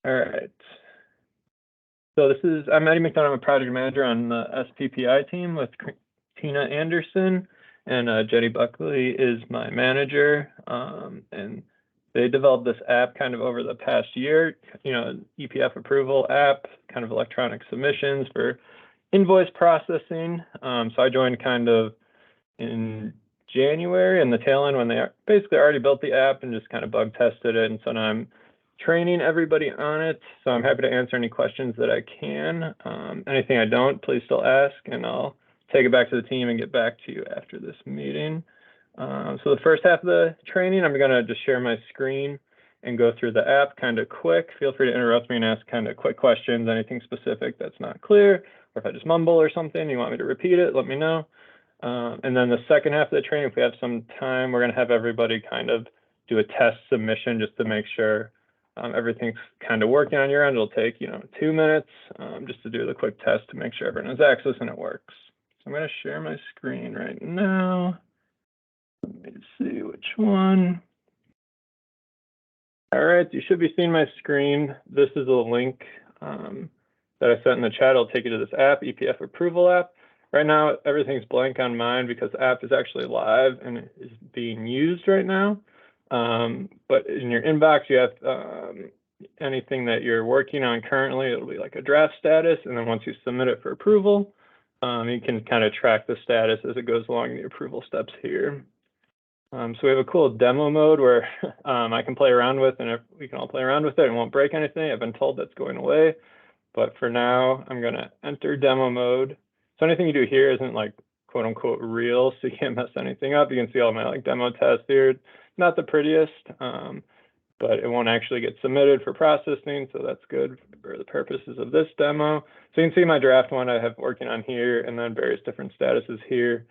All right. So I'm Eddie McDonough. I'm a project manager on the SPPI team with Tina Anderson, and Jenny Buckley is my manager. And they developed this app kind of over the past year, EPF approval app, kind of electronic submissions for invoice processing. So I joined kind of in January in the tail end when they basically already built the app and just kind of bug tested it. And so now I'm training everybody on it. So I'm happy to answer any questions that I can. Anything I don't, please still ask, and I'll take it back to the team and get back to you after this meeting. So the first half of the training, I'm going to just share my screen and go through the app kind of quick. Feel free to interrupt me and ask kind of quick questions, anything specific that's not clear, or if I just mumble or something, you want me to repeat it, let me know. And then the second half of the training, if we have some time, we're going to have everybody kind of do a test submission just to make sure everything's kind of working on your end. It'll take, 2 minutes just to do the quick test to make sure everyone has access and it works. So I'm going to share my screen right now. Let me see which one. All right, you should be seeing my screen. This is a link that I sent in the chat. It'll take you to this app, EPF approval app. Right now, everything's blank on mine because the app is actually live and it is being used right now. But in your inbox, you have anything that you're working on currently. It'll be like a draft status. And then once you submit it for approval, you can kind of track the status as it goes along the approval steps here. So we have a cool demo mode where I can play around with, and we can all play around with it. It won't break anything. I've been told that's going away. But for now, I'm going to enter demo mode. So anything you do here isn't like quote unquote real, so you can't mess anything up. You can see all my like demo tests here. Not the prettiest, but it won't actually get submitted for processing, so that's good for the purposes of this demo. So you can see my draft one I have working on here, and then various different statuses here.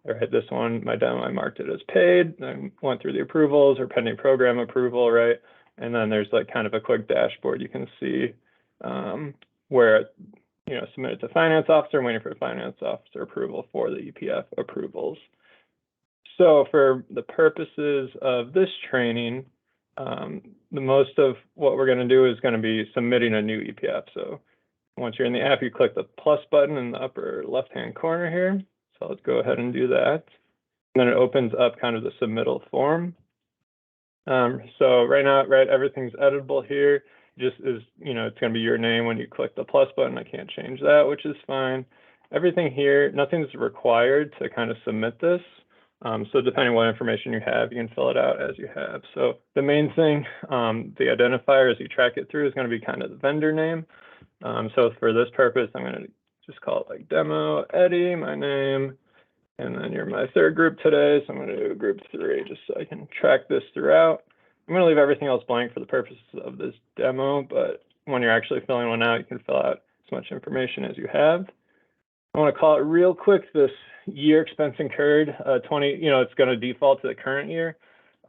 All right, this one, my demo, I marked it as paid. I went through the approvals or pending program approval, right? And then there's like kind of a quick dashboard you can see where submitted to finance officer, waiting for finance officer approval for the EPF approvals. So for the purposes of this training, the most of what we're going to do is going to be submitting a new EPF. So once you're in the app, you click the plus button in the upper left-hand corner here. So let's go ahead and do that. And then it opens up kind of the submittal form. So right now, everything's editable here. Just is, it's going to be your name when you click the plus button. I can't change that, which is fine. Everything here, nothing's required to kind of submit this. So depending on what information you have, you can fill it out as you have. So the main thing, the identifier as you track it through is going to be kind of the vendor name. So for this purpose, I'm going to just call it like demo Eddie, my name, and then you're my third group today. So I'm going to do group 3 just so I can track this throughout. I'm going to leave everything else blank for the purposes of this demo, but when you're actually filling one out, you can fill out as much information as you have. I want to call it real quick, this year expense incurred, it's going to default to the current year,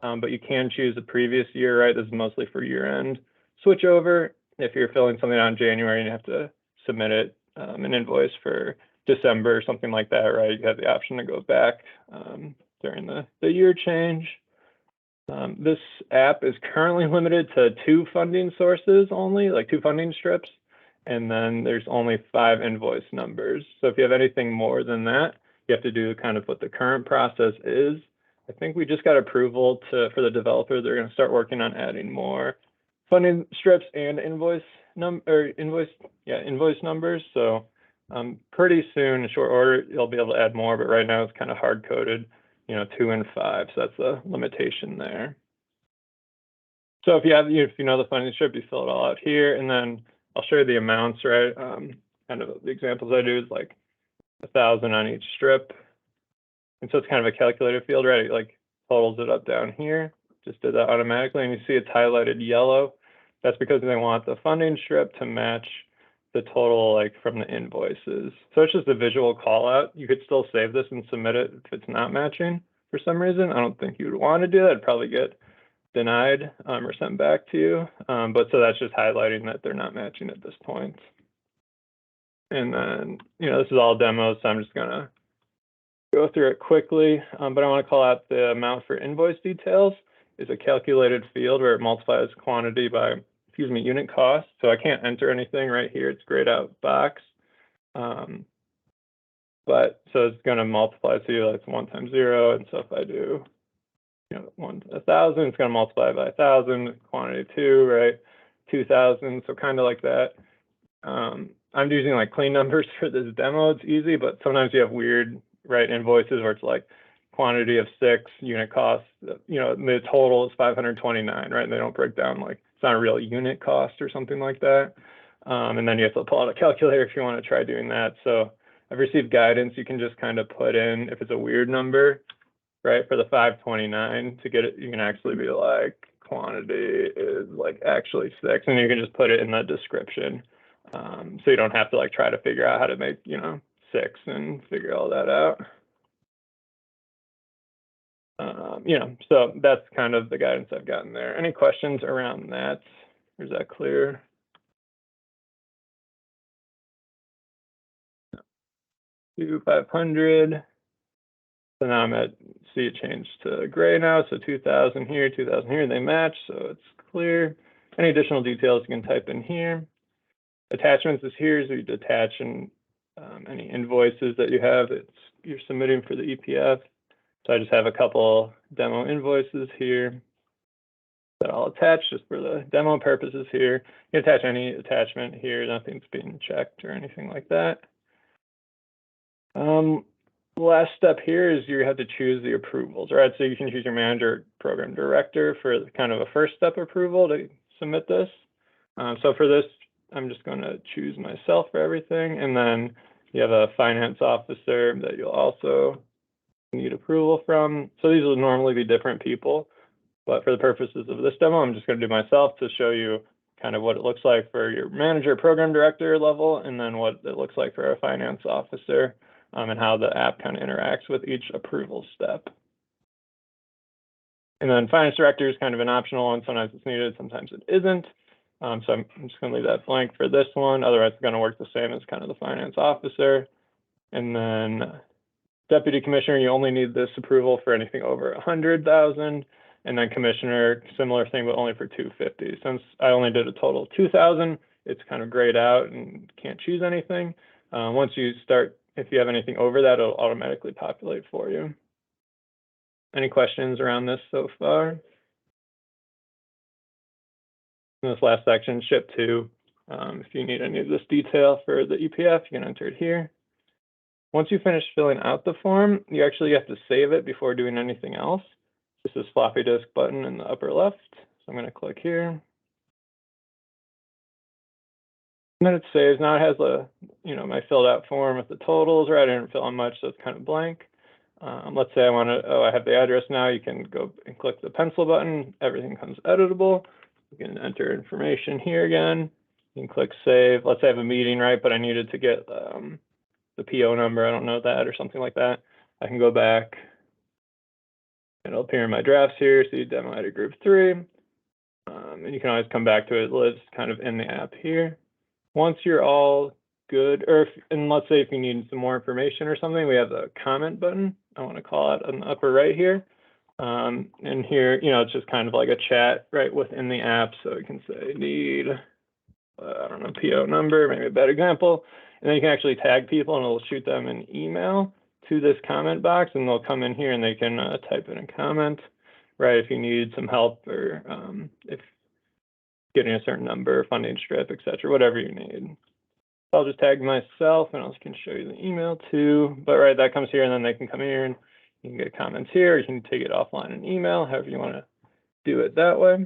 but you can choose the previous year, right? This is mostly for year end. Switch over if you're filling something out in January and you have to submit it, an invoice for December or something like that, right? You have the option to go back during the year change. This app is currently limited to 2 funding sources only, like 2 funding strips, and then there's only 5 invoice numbers. So if you have anything more than that, you have to do kind of what the current process is. I think we just got approval for the developer. They're going to start working on adding more funding strips and invoice numbers. So pretty soon, in short order, you'll be able to add more, but right now it's kind of hard coded. 2 and 5, so that's the limitation there. So if you know the funding strip, you fill it all out here, and then I'll show you the amounts, right? Kind of the examples I do is like 1,000 on each strip, and so it's kind of a calculated field, right? It like totals it up down here. Just did that automatically, and you see it's highlighted yellow. That's because they want the funding strip to match the total like from the invoices. So it's just a visual call out. You could still save this and submit it if it's not matching for some reason. I don't think you would want to do that. It'd probably get denied or sent back to you. But so that's just highlighting that they're not matching at this point. And then, this is all demos, so I'm just gonna go through it quickly. But I want to call out the amount for invoice details is a calculated field where it multiplies quantity by unit cost. So I can't enter anything right here. It's grayed out box. But so it's going to multiply, so that's 1 times 0. And so if I do, 1 to 1,000, it's going to multiply by 1,000, quantity 2, right? 2,000, so kind of like that. I'm using like clean numbers for this demo. It's easy, but sometimes you have weird, right, invoices where it's like quantity of 6, unit cost, the total is 529, right? And they don't break down, like, it's not a real unit cost or something like that. And then you have to pull out a calculator if you want to try doing that. So I've received guidance. You can just kind of put in, if it's a weird number, right, for the 529 to get it, you can actually be like, quantity is like actually 6, and you can just put it in the description. So you don't have to like try to figure out how to make, 6 and figure all that out. So that's kind of the guidance I've gotten there. Any questions around that? Or is that clear? Do 500. So now I'm at, see it changed to gray now. So 2,000 here, 2,000 here, they match. So it's clear. Any additional details you can type in here. Attachments is here, so you attach any invoices that you have that you're submitting for the EPF. So I just have a couple demo invoices here that I'll attach just for the demo purposes here. You can attach any attachment here, nothing's being checked or anything like that. The last step here is you have to choose the approvals, right? So you can choose your manager, program director for kind of a first step approval to submit this. So for this, I'm just going to choose myself for everything. And then you have a finance officer that you'll also need approval from. So these will normally be different people, but for the purposes of this demo, I'm just going to do myself to show you kind of what it looks like for your manager, program director level, and then what it looks like for a finance officer, and how the app kind of interacts with each approval step. And then finance director is kind of an optional one. Sometimes it's needed, sometimes it isn't. So I'm just going to leave that blank for this one. Otherwise, it's going to work the same as kind of the finance officer. And then deputy commissioner, you only need this approval for anything over 100,000. And then commissioner, similar thing, but only for 250. Since I only did a total of 2,000, it's kind of grayed out and can't choose anything. Once you start, if you have anything over that, it'll automatically populate for you. Any questions around this so far? In this last section, ship to, if you need any of this detail for the EPF, you can enter it here. Once you finish filling out the form, you actually have to save it before doing anything else. This is floppy disk button in the upper left. So I'm going to click here. And then it saves. Now it has my filled out form with the totals, right? I didn't fill out much, so it's kind of blank. Let's say I want to, I have the address now. You can go and click the pencil button. Everything comes editable. You can enter information here again. You can click save. Let's say I have a meeting, right? But I needed to get the PO number. I don't know that or something like that. I can go back. It'll appear in my drafts here. See demo edit group 3. And you can always come back to it. It lives kind of in the app here. Once you're all good, and let's say if you need some more information or something, we have the comment button. I want to call it on the upper right here. And here, it's just kind of like a chat right within the app. So you can say need, I don't know, PO number, maybe a better example. And then you can actually tag people and it'll shoot them an email to this comment box, and they'll come in here and they can type in a comment, right? If you need some help or if getting a certain number, funding strip, etc., whatever you need. I'll just tag myself and I can show you the email too. But right, that comes here and then they can come here and you can get comments here. You can take it offline in email, however you want to do it that way.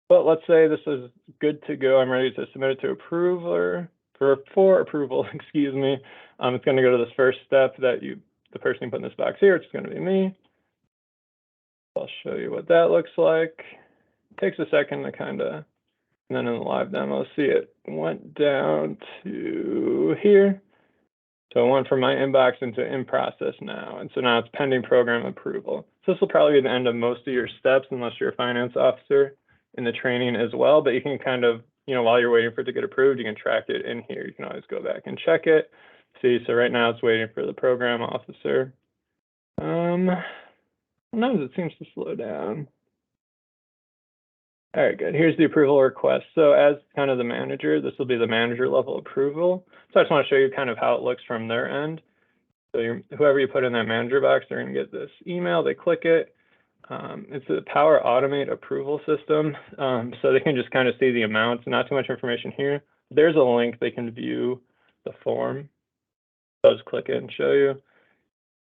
But let's say this is good to go. I'm ready to submit it to approve or for approval, excuse me. It's going to go to this first step that the person who put in this box here, it's going to be me. I'll show you what that looks like. It takes a second to kind of, and then in the live demo, see it went down to here. So it went from my inbox into in process now. And so now it's pending program approval. So this will probably be the end of most of your steps unless you're a finance officer in the training as well. But you can kind of, while you're waiting for it to get approved, you can track it in here. You can always go back and check it. See, so right now it's waiting for the program officer. Sometimes it seems to slow down. All right, good. Here's the approval request. So as kind of the manager, this will be the manager level approval. So I just want to show you kind of how it looks from their end. So whoever you put in that manager box, they're going to get this email. They click it. It's a Power Automate approval system. So they can just kind of see the amounts, not too much information here. There's a link they can view the form. I'll just click it and show you.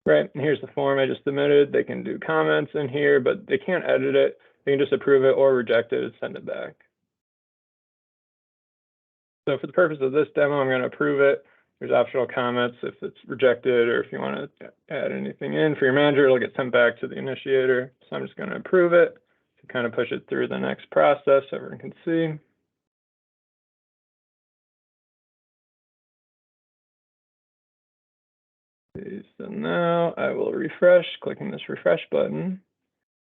Right, and here's the form I just submitted. They can do comments in here, but they can't edit it. They can just approve it or reject it and send it back. So for the purpose of this demo, I'm going to approve it. There's optional comments if it's rejected or if you want to add anything in. For your manager, it'll get sent back to the initiator. So I'm just going to approve it to kind of push it through the next process so everyone can see. So now I will refresh, clicking this refresh button.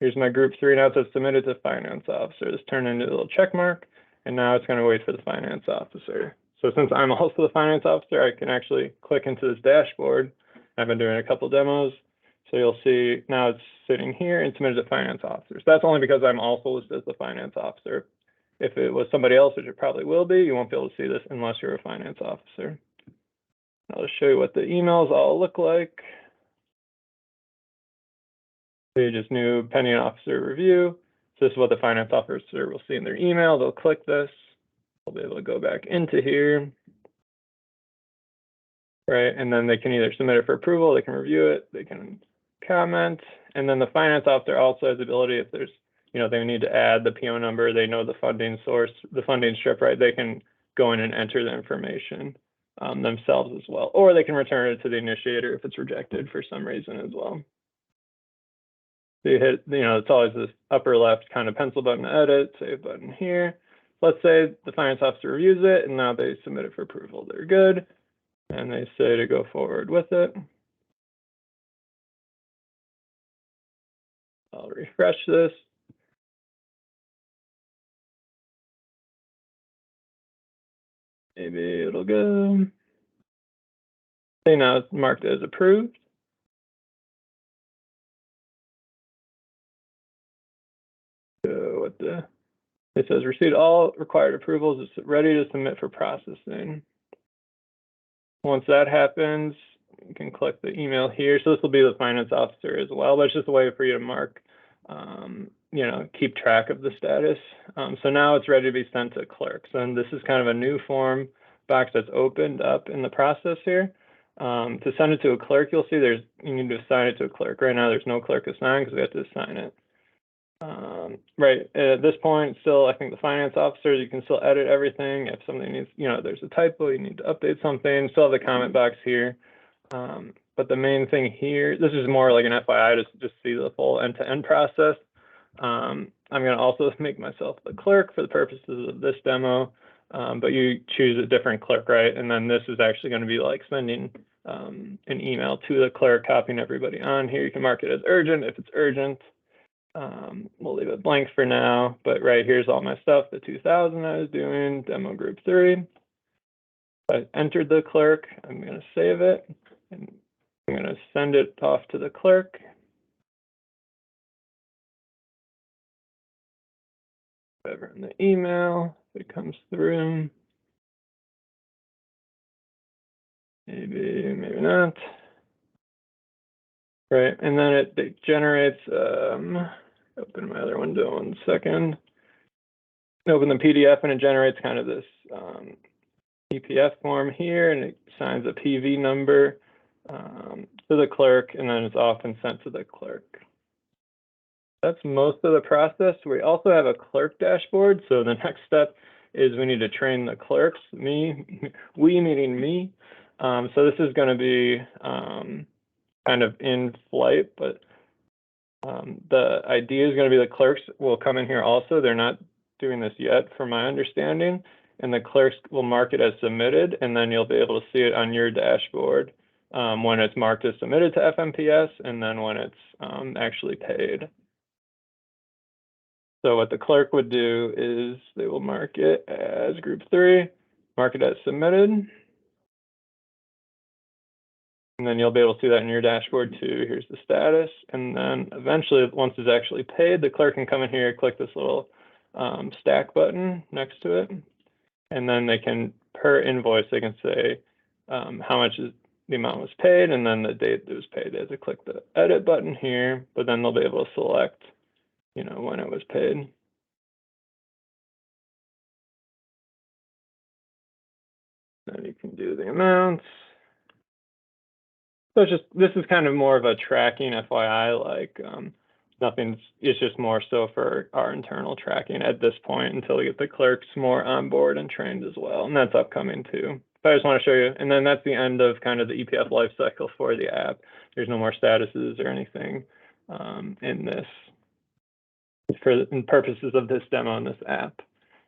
Here's my group 3 now. It says submitted to finance officer. This turned into a little check mark, and now it's going to wait for the finance officer. So since I'm also the finance officer, I can actually click into this dashboard. I've been doing a couple demos. So you'll see now it's sitting here and submitted to finance officer. So that's only because I'm also listed as the finance officer. If it was somebody else, which it probably will be, you won't be able to see this unless you're a finance officer. I'll show you what the emails all look like. They just new pending officer review. So this is what the finance officer will see in their email. They'll click this. They'll be able to go back into here. Right, and then they can either submit it for approval, they can review it, they can comment, and then the finance officer also has the ability, if there's, they need to add the PO number, they know the funding source, the funding strip, right, they can go in and enter the information themselves as well, or they can return it to the initiator if it's rejected for some reason as well. So you hit, it's always this upper left kind of pencil button to edit, save button here. Let's say the finance officer reviews it and now they submit it for approval. They're good. And they say to go forward with it. I'll refresh this. Maybe it'll go. Okay, now it's marked as approved. So it says received all required approvals. It's ready to submit for processing. Once that happens, you can click the email here. So this will be the finance officer as well, but it's just a way for you to mark, keep track of the status. So now it's ready to be sent to clerks. And this is kind of a new form box that's opened up in the process here. To send it to a clerk, you'll see you need to assign it to a clerk. Right now, there's no clerk assigned because we have to assign it. Right, at this point, still, I think the finance officer, you can still edit everything. If something needs, there's a typo, you need to update something, still have the comment box here. But the main thing here, this is more like an FYI to just see the full end-to-end process. I'm going to also make myself the clerk for the purposes of this demo, but you choose a different clerk, right? And then this is actually going to be like sending an email to the clerk, copying everybody on here. You can mark it as urgent if it's urgent. We'll leave it blank for now, but right here's all my stuff, the 2000 I was doing, demo group 3. I entered the clerk, I'm going to save it, and I'm going to send it off to the clerk. Whatever in the email, if it comes through. Maybe not. Right, and then it generates, open my other window 1 second. Open the PDF and it generates kind of this EPF form here, and it assigns a PV number to the clerk, and then it's often sent to the clerk. That's most of the process. We also have a clerk dashboard. So the next step is we need to train the clerks, we meaning me. So this is going to be kind of in flight, but the idea is going to be the clerks will come in here also. They're not doing this yet, from my understanding, and the clerks will mark it as submitted, and then you'll be able to see it on your dashboard when it's marked as submitted to FMPS, and then when it's actually paid. So what the clerk would do is they will mark it as group 3, mark it as submitted. And then you'll be able to see that in your dashboard too. Here's the status. And then eventually, once it's actually paid, the clerk can come in here, click this little stack button next to it. And then they can, per invoice, they can say how much is the amount was paid and then the date it was paid. They have to click the edit button here, but then they'll be able to select, you know, when it was paid. Then you can do the amounts. So this is kind of more of a tracking FYI, like it's just more so for our internal tracking at this point until we get the clerks more on board and trained as well. And that's upcoming too. But I just want to show you. And then that's the end of kind of the EPF life cycle for the app. There's no more statuses or anything in this for purposes of this demo in this app.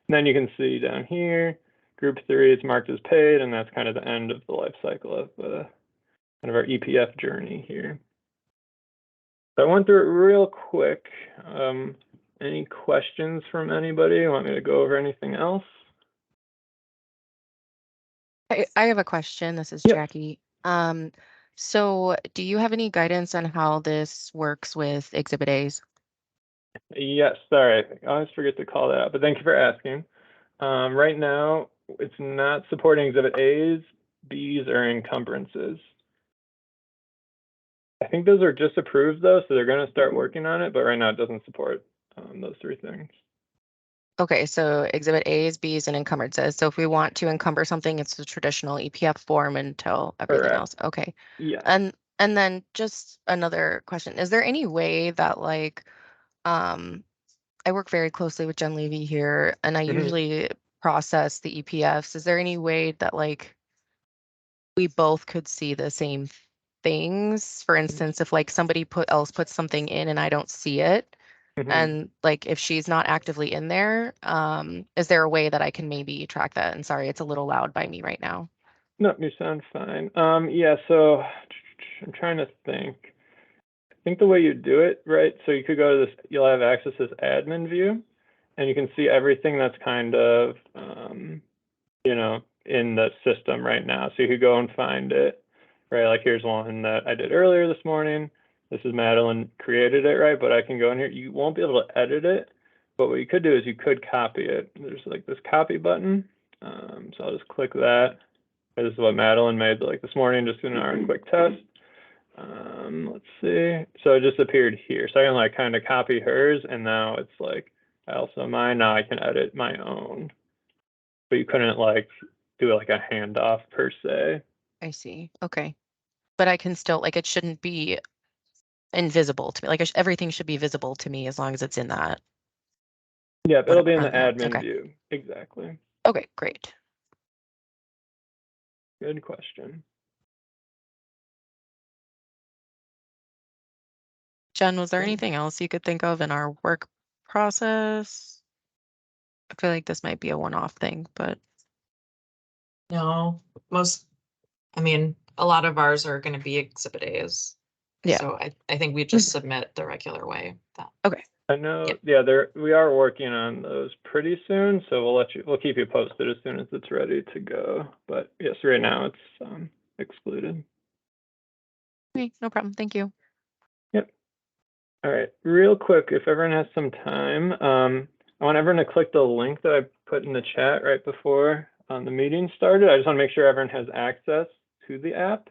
And then you can see down here, group 3 is marked as paid, and that's kind of the end of the life cycle of kind of our EPF journey here. So I went through it real quick. Any questions from anybody? Want me to go over anything else? I have a question. This is Jackie. So do you have any guidance on how this works with Exhibit A's? Yes, sorry. I always forget to call that out, but thank you for asking. Right now, it's not supporting Exhibit A's, B's, or encumbrances. I think those are just approved though, so they're going to start working on it, but right now it doesn't support those 3 things. Okay, so Exhibit A's, B's, and encumbrances. So if we want to encumber something, it's the traditional EPF form until everything else. Okay. Yeah. And then just another question. Is there any way that like I work very closely with Jen Levy here, and I usually process the EPFs. Is there any way that like we both could see the same things? For instance, if like somebody else puts something in and I don't see it, and like if she's not actively in there, is there a way that I can maybe track that? And sorry, it's a little loud by me right now. No, you sound fine. Yeah, so I'm trying to think. I think the way you do it, right? So you could go to this, you'll have access to this admin view, and you can see everything that's kind of, you know, in the system right now. So you could go and find it, right? Like here's one that I did earlier this morning. This is Madeline created it, right? But I can go in here. You won't be able to edit it, but what you could do is you could copy it. There's like this copy button. So I'll just click that. This is what Madeline made like this morning, just in our quick test. Let's see. So it just appeared here. So I can like kind of copy hers, and now it's like also mine. Now I can edit my own. But you couldn't like do like a handoff per se. I see. Okay. But I can still like it shouldn't be invisible to me. Like everything should be visible to me as long as it's in that. Yeah, it'll be in the admin Okay. view. Exactly. Okay, great. Good question. Jen, was there anything else you could think of in our work process? I feel like this might be a one-off thing, but no, I mean, a lot of ours are going to be Exhibit A's. Yeah. So I think we just submit the regular way. Okay. I know. Yeah, we are working on those pretty soon, so we'll keep you posted as soon as it's ready to go. But yes, right now it's excluded. Okay, no problem. Thank you. Yep. All right, real quick, if everyone has some time, I want everyone to click the link that I put in the chat right before the meeting started. I just want to make sure everyone has access to the app.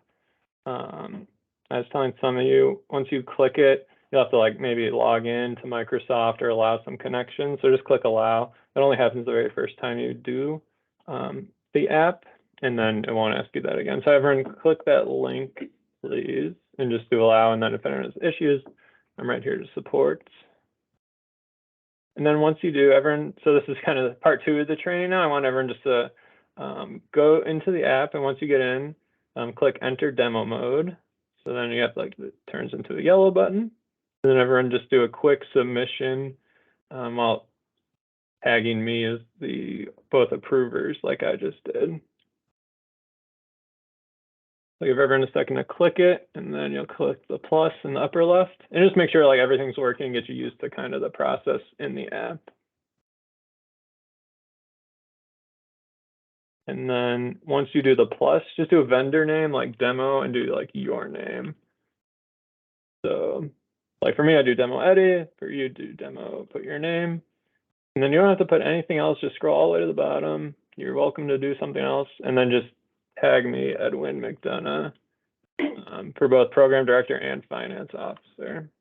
I was telling some of you, once you click it, you'll have to like maybe log in to Microsoft or allow some connections. So just click allow. That only happens the very first time you do the app, and then it won't ask you that again. So everyone click that link, please, and just do allow. And then if anyone has issues, I'm right here to support. And then once you do, everyone, so this is kind of part 2 of the training now. I want everyone just to go into the app, and once you get in, click enter demo mode. So then you have like, it turns into a yellow button. And then everyone just do a quick submission while tagging me as both approvers like I just did. So give everyone a second to click it, and then you'll click the plus in the upper left, and just make sure like everything's working, get you used to kind of the process in the app. And then once you do the plus, just do a vendor name like demo and do like your name. So like for me, I do demo Eddie. For you, do demo, put your name. And then you don't have to put anything else, just scroll all the way to the bottom. You're welcome to do something else, and then just tag me, Edwin McDonough, for both program director and finance officer.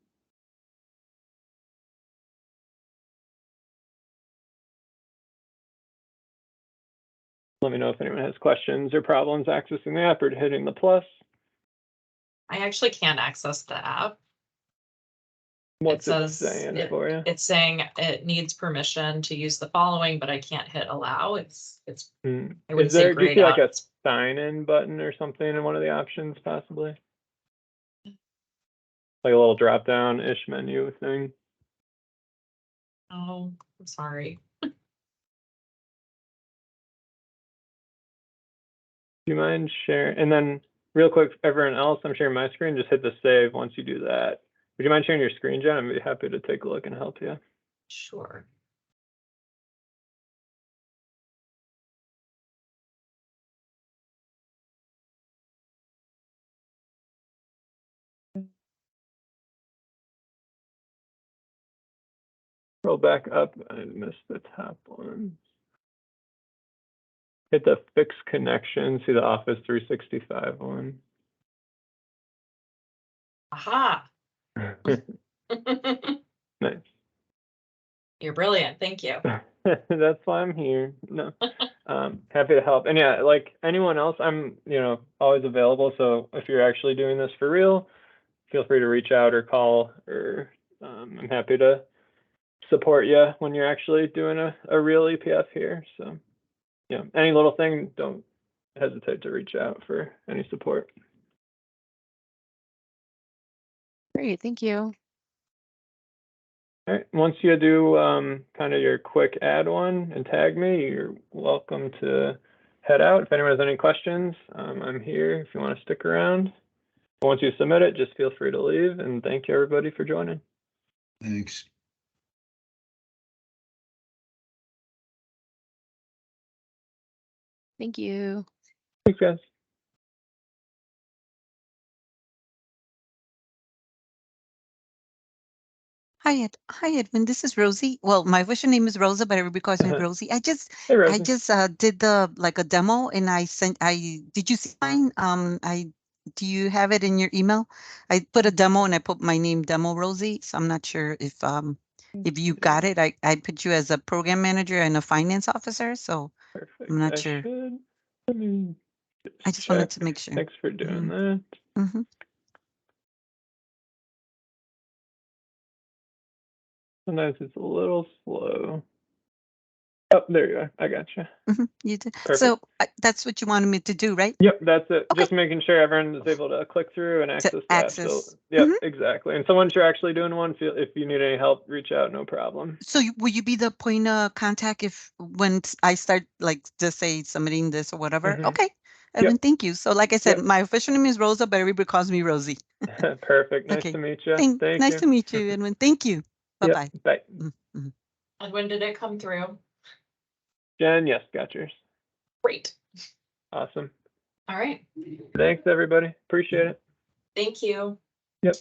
Let me know if anyone has questions or problems accessing the app or hitting the plus. I actually can't access the app. What's it says saying for you? It's saying it needs permission to use the following, but I can't hit allow. It's I wouldn't Is there, say do you grayed see like out. a sign-in button or something in one of the options possibly? Like a little drop-down-ish menu thing? Oh, I'm sorry. Do you mind sharing? And then real quick, everyone else, I'm sharing my screen, just hit the save once you do that. Would you mind sharing your screen, Jen? I'd be happy to take a look and help you. Sure. Scroll back up. I missed the top one. Hit the fix connection. See the Office 365 one. Aha. Nice. You're brilliant. Thank you. That's why I'm here. No, happy to help. And yeah, like anyone else, I'm, always available. So if you're actually doing this for real, feel free to reach out or call, or I'm happy to support you when you're actually doing a real EPF here. So yeah, any little thing, don't hesitate to reach out for any support. Great, thank you. All right, once you do kind of your quick add one and tag me, you're welcome to head out. If anyone has any questions, I'm here if you want to stick around. But once you submit it, just feel free to leave, and thank you everybody for joining. Thanks. Thank you. Thanks, guys. Hi, Edwin. This is Rosie. Well, my official name is Rosa, but everybody calls me Rosie. I just Hey, Rosie. did a demo, and did you see mine? Do you have it in your email? I put a demo and I put my name, Demo Rosie. So I'm not sure if you got it. I put you as a program manager and a finance officer. So Perfect. I'm not sure. I just wanted to make sure. Thanks for doing that. Mm-hmm. Sometimes it's a little slow. Oh, there you are. I got you. Mm-hmm. You did. Perfect. So that's what you wanted me to do, right? Yep, that's it. Okay. Just making sure everyone is able to click through and access the app. So, yep, Mhm. exactly. And so once you're actually doing one, if you need any help, reach out, no problem. So will you be the point of contact when I start, like, just say submitting this or whatever? Mhm. Okay, Evan, thank you. So like I said, Yep. my official name is Rosa, but everybody calls me Rosie. Perfect. Nice Okay. to meet you. Thank Nice you. to meet you, Edwin. Thank you. Yep, Bye-bye. bye. Mm-hmm. And when did it come through? Jen, yes, got yours. Great. Awesome. All right. Thanks, everybody. Appreciate it. Thank you. Yep.